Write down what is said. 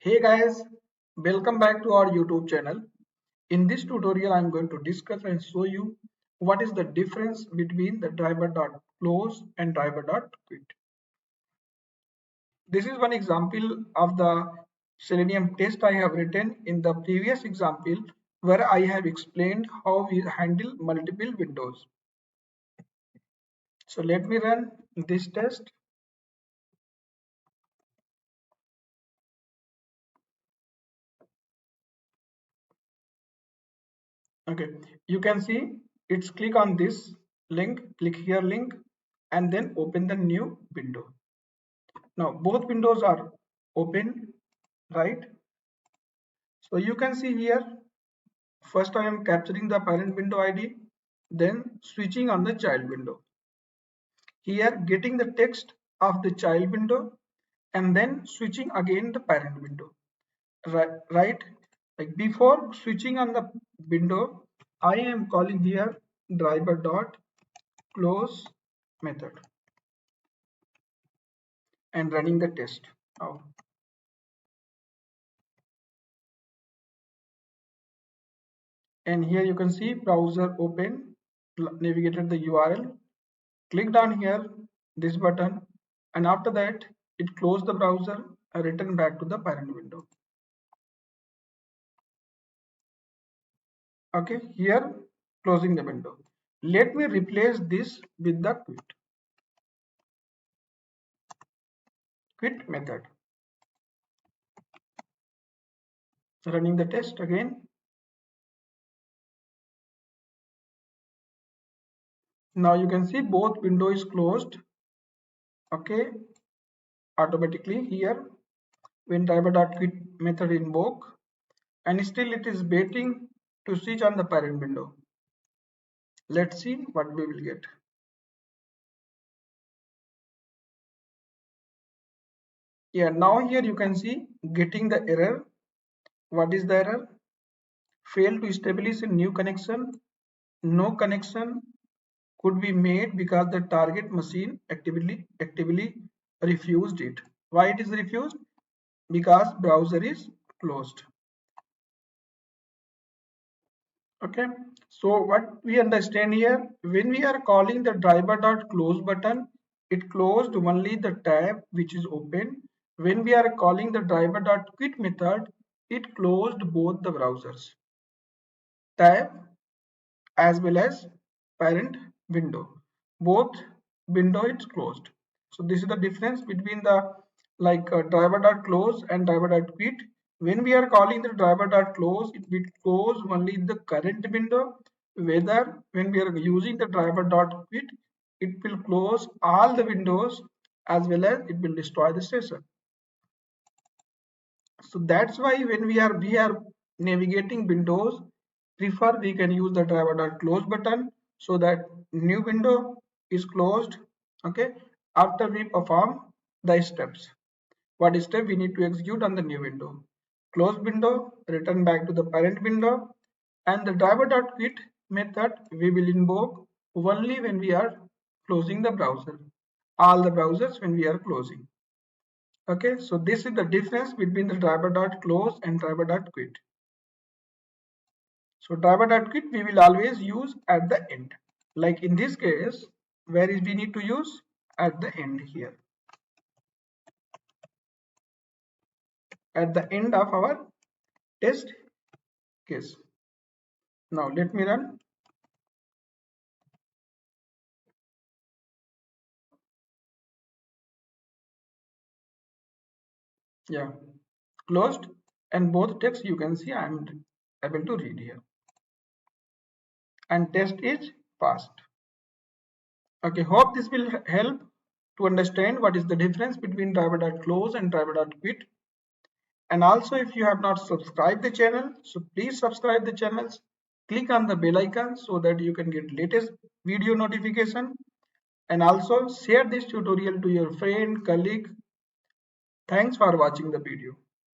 Hey guys, welcome back to our YouTube channel. In this tutorial, I'm going to discuss and show you what is the difference between the driver.close and driver.quit. This is one example of the Selenium test I have written in the previous example where I have explained how we handle multiple windows. So let me run this test. Okay, you can see it's click on this link, click here link, and then open the new window. Now both windows are open, right? So you can see here, first I am capturing the parent window ID, then switching on the child window. Here getting the text of the child window and then switching again the parent window. Right? Like before switching on the window, I am calling here driver.close method and running the test. Now, and here you can see browser open, navigated the URL, clicked on here this button, and after that it closed the browser and returned back to the parent window. Okay, here closing the window. Let me replace this with the quit method. Running the test again. Now you can see both window is closed. Okay, automatically here when driver.quit method invoke, and still it is waiting to switch on the parent window. Let's see what we will get. Yeah, now here you can see getting the error. What is the error? Fail to establish a new connection. No connection could be made because the target machine actively refused it. Why it is refused? Because browser is closed. Okay, so what we understand here, when we are calling the driver.close button, it closed only the tab which is open. When we are calling the driver.quit method, it closed both the browsers, tab as well as parent window. Both window it's closed. So this is the difference between the driver.close and driver.quit. When we are calling the driver.close, it will close only the current window. Whether when we are using the driver.quit, it will close all the windows as well as it will destroy the session. So that's why when we are navigating windows, prefer we can use the driver.close button so that new window is closed. Okay, after we perform the steps, what step we need to execute on the new window? Close window, return back to the parent window, and the driver.quit method we will invoke only when we are closing the browser, all the browsers when we are closing. Okay, so this is the difference between the driver.close and driver.quit. So driver.quit we will always use at the end. Like in this case, where is we need to use? At the end here. At the end of our test case. Now let me run. Yeah, closed, and both text you can see I am able to read here. And test is passed. Okay, hope this will help to understand what is the difference between driver.close and driver.quit. And also if you have not subscribed the channel, so please subscribe the channels, click on the bell icon so that you can get latest video notification, and also share this tutorial to your friend, colleague. Thanks for watching the video.